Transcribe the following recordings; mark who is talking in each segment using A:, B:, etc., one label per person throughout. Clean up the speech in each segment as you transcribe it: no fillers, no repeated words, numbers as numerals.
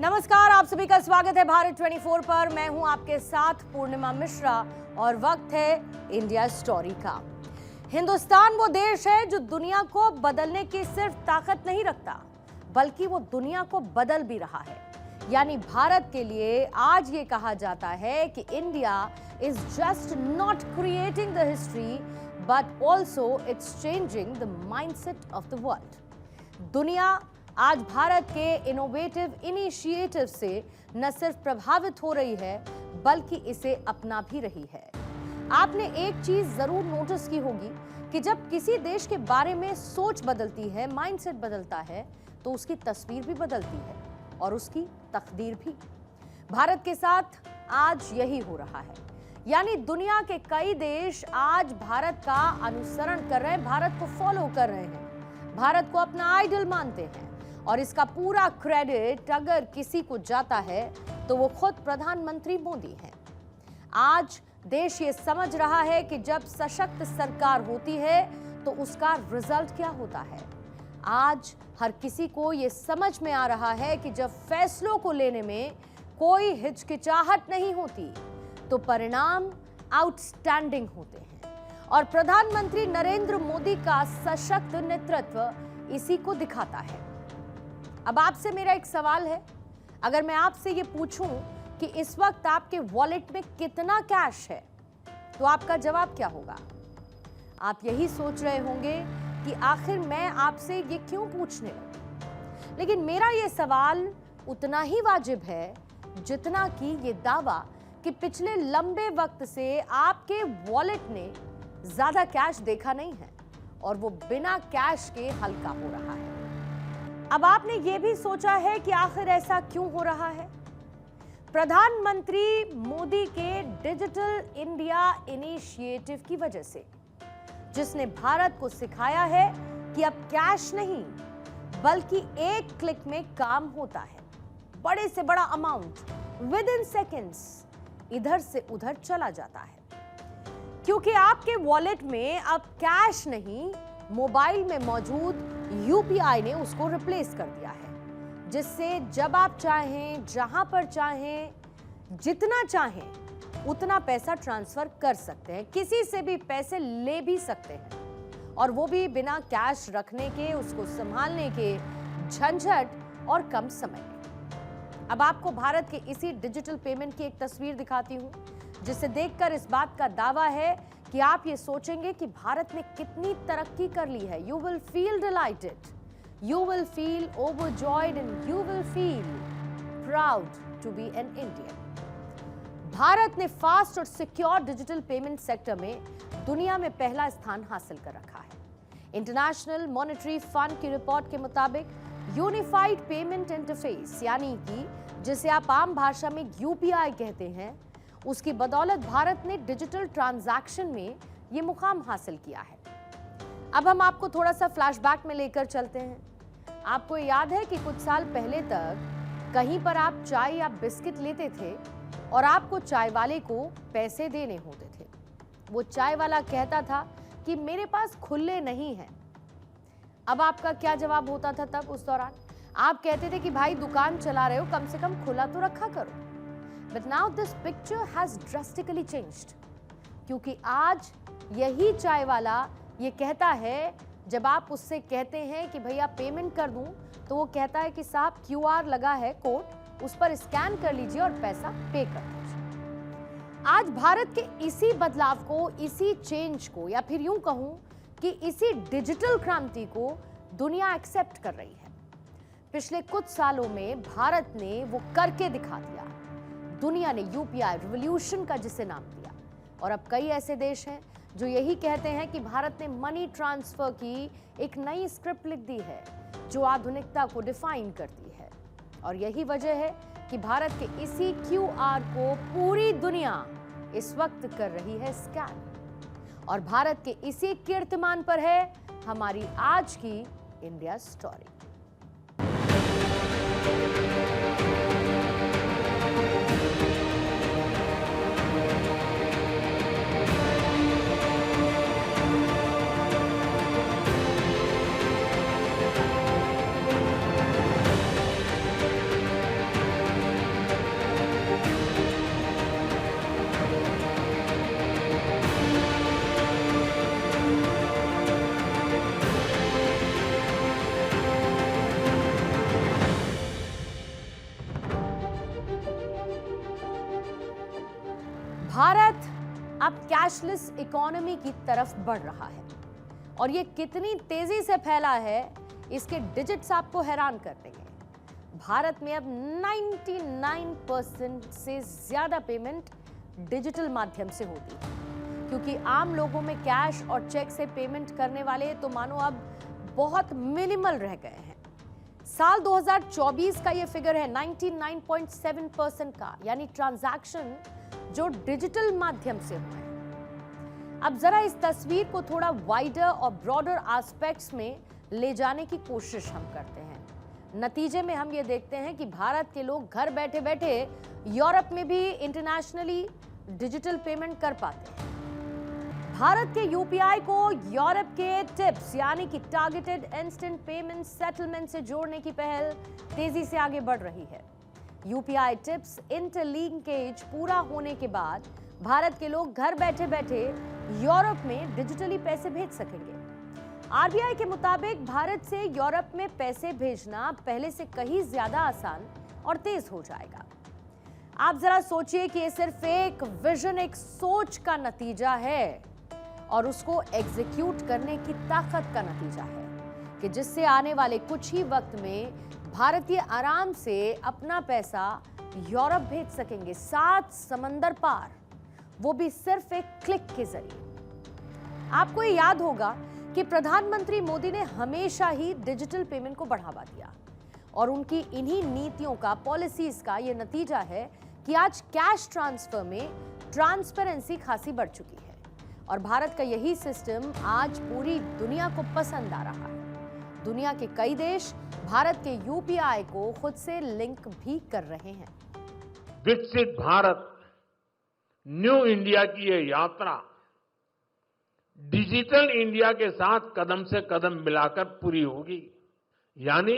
A: नमस्कार, आप सभी का स्वागत है भारत 24 पर। मैं हूं आपके साथ पूर्णिमा मिश्रा और वक्त है इंडिया स्टोरी का। हिंदुस्तान वो देश है जो दुनिया को बदलने की सिर्फ ताकत नहीं रखता, बल्कि वो दुनिया को बदल भी रहा है। यानी भारत के लिए आज ये कहा जाता है कि India is just not creating the history but also it's changing the mindset of the world. दुनिया आज भारत के इनोवेटिव इनिशिएटिव से न सिर्फ प्रभावित हो रही है, बल्कि इसे अपना भी रही है। आपने एक चीज जरूर नोटिस की होगी कि जब किसी देश के बारे में सोच बदलती है, माइंडसेट बदलता है, तो उसकी तस्वीर भी बदलती है और उसकी तकदीर भी। भारत के साथ आज यही हो रहा है। यानी दुनिया के कई देश आज भारत का अनुसरण कर रहे हैं, भारत को फॉलो कर रहे हैं, भारत को अपना आइडल मानते हैं। और इसका पूरा क्रेडिट अगर किसी को जाता है तो वो खुद प्रधानमंत्री मोदी हैं। आज देश ये समझ रहा है कि जब सशक्त सरकार होती है तो उसका रिजल्ट क्या होता है। आज हर किसी को ये समझ में आ रहा है कि जब फैसलों को लेने में कोई हिचकिचाहट नहीं होती तो परिणाम आउटस्टैंडिंग होते हैं। और प्रधानमंत्री नरेंद्र मोदी का सशक्त नेतृत्व इसी को दिखाता है। अब आपसे मेरा एक सवाल है, अगर मैं आपसे ये पूछूं कि इस वक्त आपके वॉलेट में कितना कैश है, तो आपका जवाब क्या होगा? आप यही सोच रहे होंगे कि आखिर मैं आपसे ये क्यों पूछने लगी। लेकिन मेरा ये सवाल उतना ही वाजिब है जितना कि ये दावा कि पिछले लंबे वक्त से आपके वॉलेट ने ज्यादा कैश देखा नहीं है और वो बिना कैश के हल्का हो रहा है। अब आपने ये भी सोचा है कि आखिर ऐसा क्यों हो रहा है? प्रधानमंत्री मोदी के डिजिटल इंडिया इनिशिएटिव की वजह से, जिसने भारत को सिखाया है कि अब कैश नहीं बल्कि एक क्लिक में काम होता है। बड़े से बड़ा अमाउंट विद इन सेकेंड्स इधर से उधर चला जाता है, क्योंकि आपके वॉलेट में अब कैश नहीं, मोबाइल में मौजूद यूपीआई ने उसको रिप्लेस कर दिया है, जिससे जब आप चाहें, जहां पर चाहें, जितना चाहें उतना पैसा ट्रांसफर कर सकते हैं, किसी से भी पैसे ले भी सकते हैं, और वो भी बिना कैश रखने के, उसको संभालने के झंझट और कम समय में। अब आपको भारत के इसी डिजिटल पेमेंट की एक तस्वीर दिखाती हूं, जिसे देखकर इस बात का दावा है कि आप ये सोचेंगे कि भारत ने कितनी तरक्की कर ली है। You will feel delighted, you will feel overjoyed and you will feel proud to be an Indian. Bharat ने फास्ट और सिक्योर डिजिटल पेमेंट सेक्टर में दुनिया में पहला स्थान हासिल कर रखा है। इंटरनेशनल मॉनेटरी फंड की रिपोर्ट के मुताबिक यूनिफाइड पेमेंट इंटरफेस, यानी कि जिसे आप आम भाषा में यूपीआई कहते हैं, उसकी बदौलत भारत ने डिजिटल ट्रांजैक्शन में ये मुकाम हासिल किया है। अब हम आपको थोड़ा सा फ्लैशबैक में लेकर चलते हैं। आपको याद है कि कुछ साल पहले तक कहीं पर आप चाय या बिस्किट लेते थे और आपको चाय वाले को पैसे देने होते थे। वो चाय वाला कहता था कि मेरे पास खुले नहीं है। अब आपका क्या जवाब होता था तब? उस दौरान आप कहते थे कि भाई दुकान चला रहे हो, कम से कम खुला तो रखा करो। But now this picture has drastically changed, क्योंकि आज यही चाय वाला ये कहता है, जब आप उससे कहते हैं कि भैया पेमेंट कर दूं, तो वो कहता है कि साहब क्यूआर लगा है कोड, उस पर स्कैन कर लीजिए और पैसा पे कर दीजिए। आज भारत के इसी बदलाव को, इसी चेंज को, या फिर यूं कहूं कि इसी डिजिटल क्रांति को दुनिया एक्सेप्ट कर रही है। पिछले कुछ सालों में भारत ने वो करके दिखा दिया। दुनिया ने यूपीआई रिवॉल्यूशन का जिसे नाम दिया, और अब कई ऐसे देश हैं जो यही कहते हैं कि भारत ने मनी ट्रांसफर की एक नई स्क्रिप्ट लिख दी है जो आधुनिकता को डिफाइन करती है। और यही वजह है कि भारत के इसी क्यूआर को पूरी दुनिया इस वक्त कर रही है स्कैन। और भारत के इसी कीर्तिमान पर है हमारी आज की इंडिया स्टोरी। भारत अब कैशलेस इकोनॉमी की तरफ बढ़ रहा है और ये कितनी तेजी से फैला है इसके डिजिट्स आपको हैरान कर देंगे। भारत में अब 99% से ज्यादा पेमेंट डिजिटल माध्यम से होती है, क्योंकि आम लोगों में कैश और चेक से पेमेंट करने वाले तो मानो अब बहुत मिनिमल रह गए हैं। साल 2024 का ये फिगर है 99.7% का, यानी ट्रांजैक्शन जो डिजिटल माध्यम से हुए हैं। अब जरा इस तस्वीर को थोड़ा वाइडर और ब्रॉडर एस्पेक्ट्स में ले जाने की कोशिश हम करते हैं। नतीजे में हम ये देखते हैं कि भारत के लोग घर बैठे बैठे यूरोप में भी इंटरनेशनली डिजिटल पेमेंट कर पाते हैं। भारत के यूपीआई को यूरोप के टिप्स यानी कि टारगेटेड इंस्टेंट पेमेंट सेटलमेंट से जोड़ने की पहल तेजी से आगे बढ़ रही है। यूपीआई टिप्स इंटरलिंकेज पूरा होने के बाद भारत के लोग घर बैठे बैठे यूरोप में डिजिटली पैसे भेज सकेंगे। आरबीआई के मुताबिक भारत से यूरोप में पैसे भेजना पहले से कहीं ज्यादा आसान और तेज हो जाएगा। आप जरा सोचिए कि ये सिर्फ एक विजन, एक सोच का नतीजा है और उसको एग्जीक्यूट करने की ताकत का नतीजा है कि जिससे आने वाले कुछ ही वक्त में भारतीय आराम से अपना पैसा यूरोप भेज सकेंगे, 7 समंदर पार, वो भी सिर्फ एक क्लिक के जरिए। आपको ये याद होगा कि प्रधानमंत्री मोदी ने हमेशा ही डिजिटल पेमेंट को बढ़ावा दिया और उनकी इन्हीं नीतियों का, पॉलिसीज का ये नतीजा है कि आज कैश ट्रांसफर में ट्रांसपेरेंसी खासी बढ़ चुकी है और भारत का यही सिस्टम आज पूरी दुनिया को पसंद आ रहा है। दुनिया के कई देश भारत के यूपीआई को खुद से लिंक भी कर रहे हैं।
B: विकसित भारत न्यू इंडिया की ये यात्रा डिजिटल इंडिया के साथ कदम से कदम मिलाकर पूरी होगी, यानी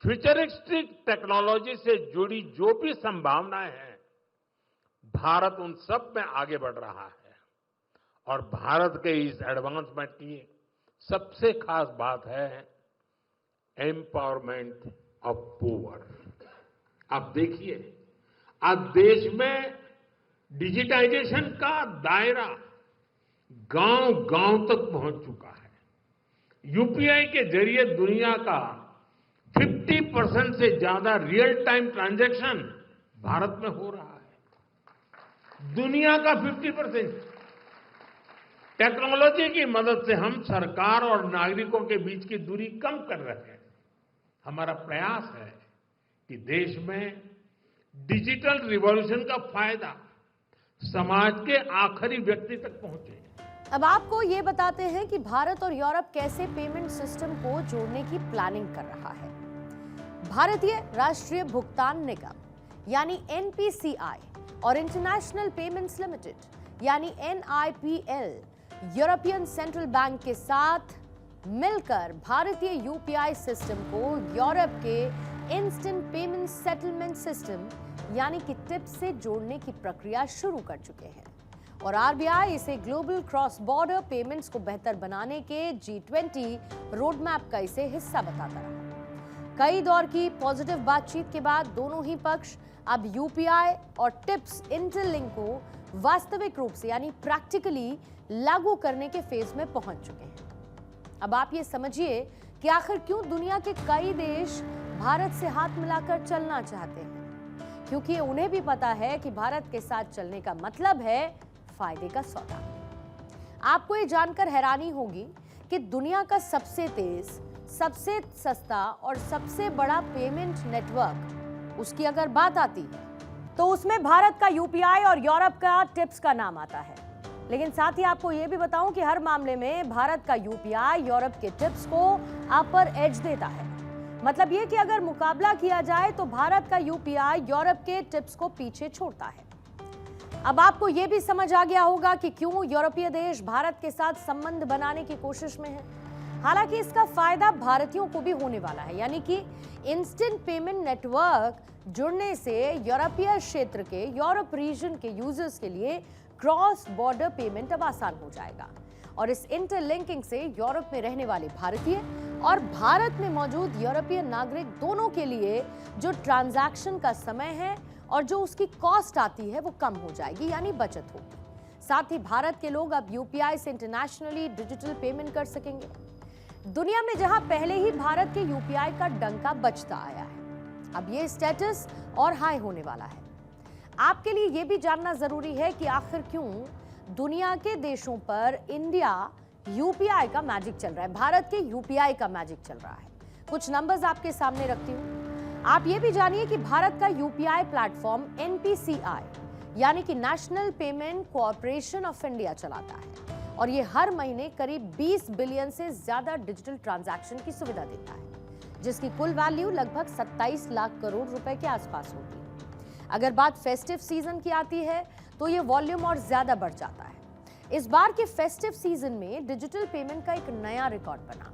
B: फ्यूचरिस्टिक टेक्नोलॉजी से जुड़ी जो भी संभावनाएं हैं, भारत उन सब में आगे बढ़ रहा है। और भारत के इस एडवांसमेंट की सबसे खास बात है एम्पावरमेंट ऑफ पुअर। आप देखिए, आज देश में डिजिटाइजेशन का दायरा गांव-गांव तक पहुंच चुका है। यूपीआई के जरिए दुनिया का 50% से ज्यादा रियल टाइम ट्रांजैक्शन भारत में हो रहा है। दुनिया का 50%। टेक्नोलॉजी की मदद से हम सरकार और नागरिकों के बीच की दूरी कम कर रहे हैं। हमारा प्रयास है कि देश में डिजिटल रिवॉल्यूशन का फायदा समाज के आखिरी व्यक्ति तक पहुंचे।
A: अब आपको ये बताते हैं कि भारत और यूरोप कैसे पेमेंट सिस्टम को जोड़ने की प्लानिंग कर रहा है। भारतीय राष्ट्रीय भुगतान निगम यानी एनपीसीआई और इंटरनेशनल पेमेंट्स लिमिटेड यानी एनआईपीएल यूरोपियन सेंट्रल बैंक के साथ मिलकर भारतीय यूपीआई सिस्टम को यूरोप के इंस्टेंट पेमेंट सेटलमेंट सिस्टम यानी कि टिप्स से जोड़ने की प्रक्रिया शुरू कर चुके हैं और आरबीआई इसे ग्लोबल क्रॉस बॉर्डर पेमेंट्स को बेहतर बनाने के G20 रोडमैप का इसे हिस्सा बताता रहा। कई दौर की पॉजिटिव बातचीत के बाद दोनों ही पक्ष अब यूपीआई और टिप्स इंटरलिंक को वास्तविक रूप से यानी प्रैक्टिकली लागू करने के फेज में पहुंच चुके हैं। अब आप ये समझिए कि आखिर क्यों दुनिया के कई देश भारत से हाथ मिलाकर चलना चाहते हैं, क्योंकि उन्हें भी पता है कि भारत के साथ चलने का मतलब है फायदे का सौदा। आपको ये जानकर हैरानी होगी कि दुनिया का सबसे तेज, सबसे सस्ता और सबसे बड़ा पेमेंट नेटवर्क, उसकी अगर बात आती है तो उसमें भारत का यूपीआई और यूरोप का टिप्स का नाम आता है। लेकिन साथ ही आपको यह भी बताऊं कि हर मामले में भारत का यूपीआई यूरोप के टिप्स को अपर एज देता है। मतलब ये कि अगर मुकाबला किया जाए तो भारत का यूपीआई यूरोप के टिप्स को पीछे छोड़ता है। अब आपको यह भी समझ आ गया होगा कि क्यों यूरोपीय देश भारत के साथ संबंध बनाने की कोशिश में है। हालांकि इसका फायदा भारतीयों को भी होने वाला है, यानी कि इंस्टेंट पेमेंट नेटवर्क जुड़ने से यूरोपीय क्षेत्र के, यूरोप रीजन के यूजर्स के लिए क्रॉस बॉर्डर पेमेंट अब आसान हो जाएगा और इस इंटरलिंकिंग से यूरोप में रहने वाले भारतीय और भारत में मौजूद यूरोपीय नागरिक दोनों के लिए जो ट्रांजैक्शन का समय है और जो उसकी कॉस्ट आती है वो कम हो जाएगी, यानी बचत होगी। साथ ही भारत के लोग अब यूपीआई से इंटरनेशनली डिजिटल पेमेंट कर सकेंगे। दुनिया में जहां पहले ही भारत के यूपीआई का डंका बजता आया है, अब ये स्टेटस और हाई होने वाला है। आपके लिए यह भी जानना जरूरी है कि आखिर क्यों दुनिया के देशों पर इंडिया यूपीआई का मैजिक चल रहा है, भारत के यूपीआई का मैजिक चल रहा है। कुछ नंबर्स आपके सामने रखती हूं। आप ये भी जानिए कि भारत का यूपीआई प्लेटफॉर्म एनपीसीआई यानी कि national payment corporation of India चलाता है और ये हर महीने करीब 20 बिलियन से ज्यादा डिजिटल ट्रांजैक्शन की सुविधा देता है, जिसकी कुल वैल्यू लगभग 27 लाख करोड़ रुपए के आसपास होती है। अगर बात फेस्टिव सीजन की आती है तो ये वॉल्यूम और ज्यादा बढ़ जाता है। इस बार के फेस्टिव सीजन में डिजिटल पेमेंट का एक नया रिकॉर्ड बना।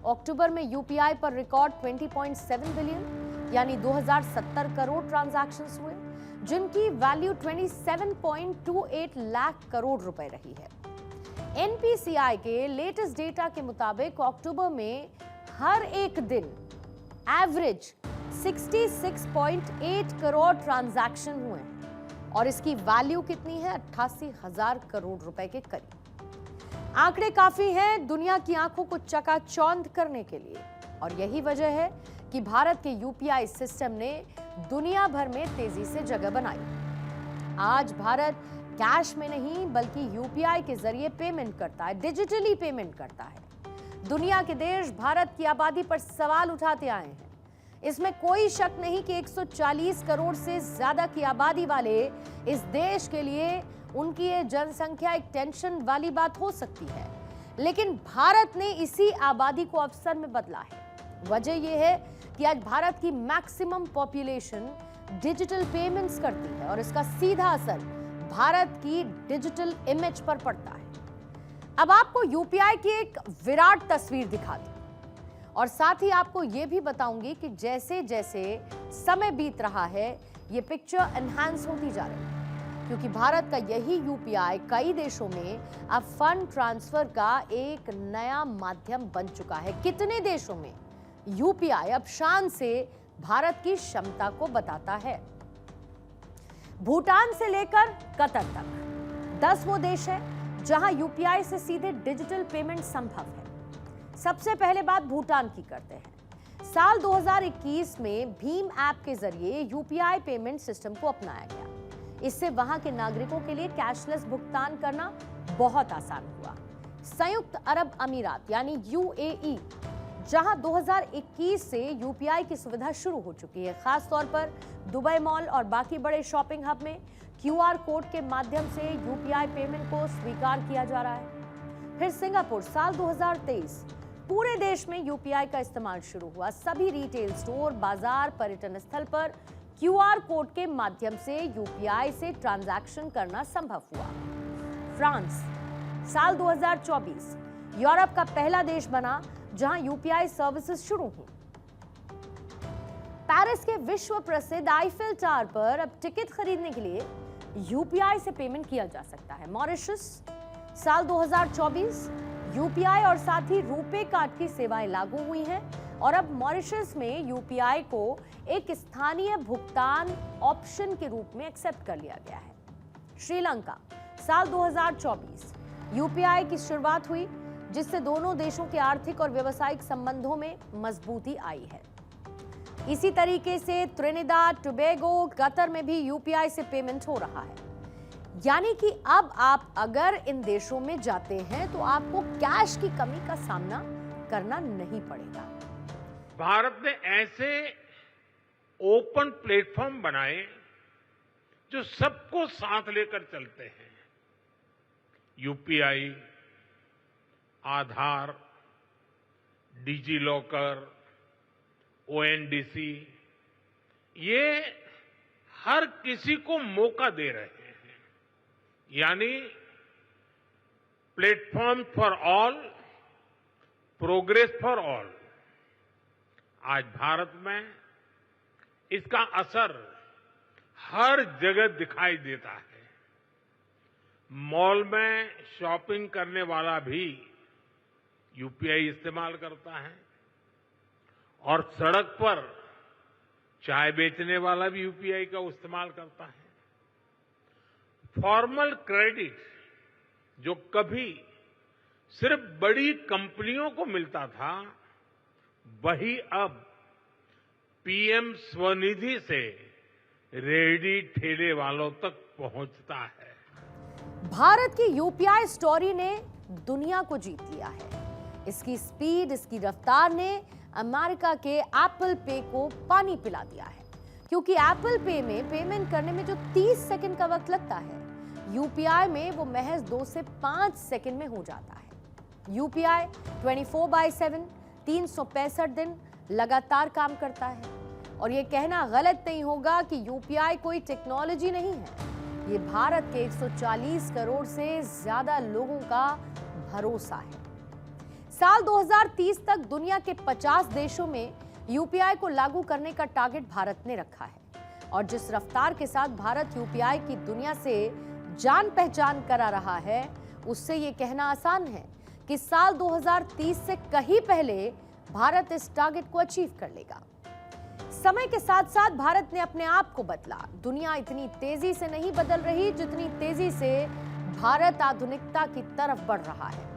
A: अक्टूबर में यूपीआई पर रिकॉर्ड 20.7 बिलियन यानी 2070 करोड़ ट्रांजैक्शंस हुए, जिनकी वैल्यू 27.28 लाख करोड़ रुपए रही है। एनपीसीआई के लेटेस्ट डेटा के मुताबिक अक्टूबर में हर एक दिन एवरेज 66.8 करोड़ ट्रांजैक्शन हुए हैं और इसकी वैल्यू कितनी है? 88,000 करोड़ रुपए के करीब। आंकड़े काफी हैं दुनिया की आंखों को चकाचौंध करने के लिए और यही वजह है कि भारत के यूपीआई सिस्टम ने दुनिया भर में तेजी से जगह बनाई। आज भारत कैश में नहीं बल्कि यूपीआई के जरिए पेमेंट करता है, डिजिटली पेमेंट करता है। दुनिया के देश भारत की आबादी पर सवाल उठाते आए हैं। इसमें कोई शक नहीं कि 140 करोड़ से ज्यादा की आबादी वाले इस देश के लिए उनकी ये जनसंख्या एक टेंशन वाली बात हो सकती है, लेकिन भारत ने इसी आबादी को अवसर में बदला है। वजह यह है कि आज भारत की मैक्सिमम पॉपुलेशन डिजिटल पेमेंट्स करती है और इसका सीधा असर भारत की डिजिटल इमेज पर पड़ता है। अब आपको यूपीआई की एक विराट तस्वीर दिखा दी और साथ ही आपको यह भी बताऊंगी कि जैसे जैसे समय बीत रहा है ये पिक्चर एनहांस होती जा रही है, क्योंकि भारत का यही यूपीआई कई देशों में अब फंड ट्रांसफर का एक नया माध्यम बन चुका है। कितने देशों में यूपीआई अब शान से भारत की क्षमता को बताता है। भूटान से लेकर कतर तक 10 वो देश है जहां यूपीआई से सीधे डिजिटल पेमेंट संभव है। सबसे पहले बात भूटान की करते हैं। साल 2021 में भीम ऐप के जरिए यूपीआई पेमेंट सिस्टम को अपनाया गया। इससे वहां के नागरिकों के लिए कैशलेस भुगतान करना बहुत आसान हुआ। संयुक्त अरब अमीरात यानी यूएई, जहां 2021 से यूपीआई की सुविधा शुरू हो चुकी है, खास तौर पर दुबई मॉल और बाकी बड़े शॉपिंग हब में क्यूआर कोड के माध्यम से यूपीआई पेमेंट को स्वीकार किया जा रहा है। फिर सिंगापुर, साल 2023 पूरे देश में यूपीआई का इस्तेमाल शुरू हुआ। सभी रिटेल स्टोर, बाजार, पर्यटन स्थल पर क्यूआर कोड के माध्यम से यूपीआई से ट्रांजैक्शन करना संभव हुआ। फ्रांस, साल 2024 यूरोप का पहला देश बना जहां यूपीआई सर्विसेज शुरू हुई। पेरिस के विश्व प्रसिद्ध आईफिल टावर पर अब टिकट खरीदने के लिए यूपीआई से पेमेंट किया जा सकता है। मॉरिशस, साल 2024 यूपीआई और साथ ही रुपे कार्ड की सेवाएं लागू हुई हैं और अब मॉरिशस में यूपीआई को एक स्थानीय भुगतान ऑप्शन के रूप में एक्सेप्ट कर लिया गया है। श्रीलंका, साल 2024 यूपीआई की शुरुआत हुई, जिससे दोनों देशों के आर्थिक और व्यावसायिक संबंधों में मजबूती आई है। इसी तरीके से त्रिनिदाद टोबैगो, कतर में भी यूपीआई से पेमेंट हो रहा है। यानी कि अब आप अगर इन देशों में जाते हैं तो आपको कैश की कमी का सामना करना नहीं पड़ेगा।
B: भारत ने ऐसे ओपन प्लेटफॉर्म बनाए जो सबको साथ लेकर चलते हैं। यूपीआई, आधार, डिजी लॉकर, ओएनडीसी, ये हर किसी को मौका दे रहे हैं। यानी platform for all, progress for all. आज भारत में इसका असर हर जगह दिखाई देता है। मॉल में शॉपिंग करने वाला भी यूपीआई इस्तेमाल करता है और सड़क पर चाय बेचने वाला भी यूपीआई का इस्तेमाल करता है। फॉर्मल क्रेडिट जो कभी सिर्फ बड़ी कंपनियों को मिलता था, वही अब पीएम स्वनिधि से रेहड़ी ठेले वालों तक पहुंचता है।
A: भारत की यूपीआई स्टोरी ने दुनिया को जीत लिया है। इसकी स्पीड, इसकी रफ्तार ने अमेरिका के एप्पल पे को पानी पिला दिया है, क्योंकि एप्पल पे में पेमेंट करने में जो 30 सेकंड का वक्त लगता है, यूपीआई में वो महज 2 से 5 सेकंड में हो जाता है। यूपीआई 24/7 365 दिन लगातार काम करता है। और ये कहना गलत नहीं होगा कि यूपीआई कोई टेक्नोलॉजी नहीं है। ये भारत के 140 करोड़ से ज्यादा लोगों का भरोसा है। साल 2030 तक दुनिया के 50 देशों में यूपीआई को लागू करने का टारगेट भारत ने रखा है। और जिस रफ्तार के साथ भारत यूपीआई की दुनिया से जान पहचान करा रहा है, उससे ये कहना आसान है कि साल 2030 से कहीं पहले भारत इस टारगेट को अचीव कर लेगा। समय के साथ साथ भारत ने अपने आप को बदला। दुनिया इतनी तेजी से नहीं बदल रही जितनी तेजी से भारत आधुनिकता की तरफ बढ़ रहा है।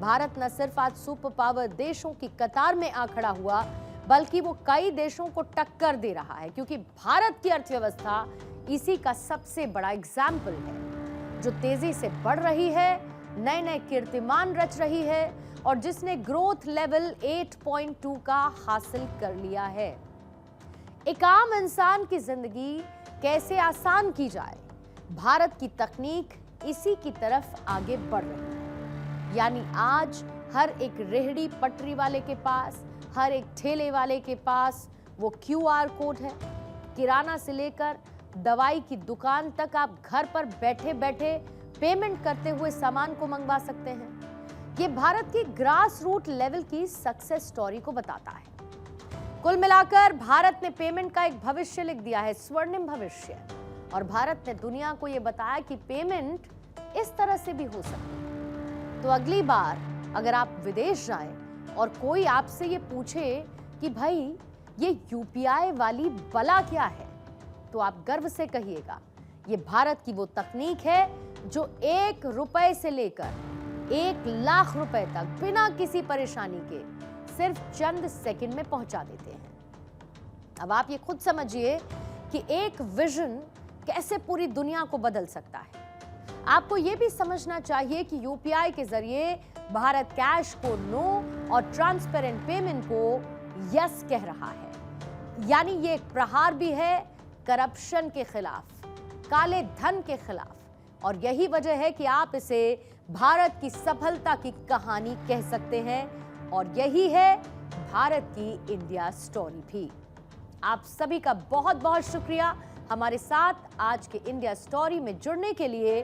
A: भारत न सिर्फ आज सुपर पावर देशों की कतार में आ खड़ा हुआ, बल्कि वो कई देशों को टक्कर दे रहा है, क्योंकि भारत की अर्थव्यवस्था इसी का सबसे बड़ा एग्जाम्पल है, जो तेजी से बढ़ रही है, नए नए कीर्तिमान रच रही है और जिसने ग्रोथ लेवल 8.2 का हासिल कर लिया है। एक आम इंसान की जिंदगी कैसे आसान की जाए, भारत की तकनीक इसी की तरफ आगे बढ़ रही है। यानी आज हर एक रेहड़ी पटरी वाले के पास, हर एक ठेले वाले के पास वो QR कोड है। किराना से लेकर दवाई की दुकान तक आप घर पर बैठे बैठे पेमेंट करते हुए सामान को मंगवा सकते हैं। ये भारत की ग्रास रूट लेवल की सक्सेस स्टोरी को बताता है। कुल मिलाकर भारत ने पेमेंट का एक भविष्य लिख दिया है, स्वर्णिम भविष्य। और भारत ने दुनिया को यह बताया कि पेमेंट इस तरह से भी हो सकती है। तो अगली बार अगर आप विदेश जाएं और कोई आपसे ये पूछे कि भाई ये यूपीआई वाली बला क्या है, तो आप गर्व से कहिएगा, ये भारत की वो तकनीक है जो 1 रुपए से लेकर 1 लाख रुपए तक बिना किसी परेशानी के सिर्फ चंद सेकंड में पहुंचा देते हैं। अब आप ये खुद समझिए कि एक विजन कैसे पूरी दुनिया को बदल सकता है। आपको ये भी समझना चाहिए कि यूपीआई के जरिए भारत कैश को नो और ट्रांसपेरेंट पेमेंट को यस कह रहा है। यानी ये एक प्रहार भी है करप्शन के खिलाफ, काले धन के खिलाफ। और यही वजह है कि आप इसे भारत की सफलता की कहानी कह सकते हैं। और यही है भारत की इंडिया स्टोरी भी। आप सभी का बहुत बहुत शुक्रिया हमारे साथ आज के इंडिया स्टोरी में जुड़ने के लिए।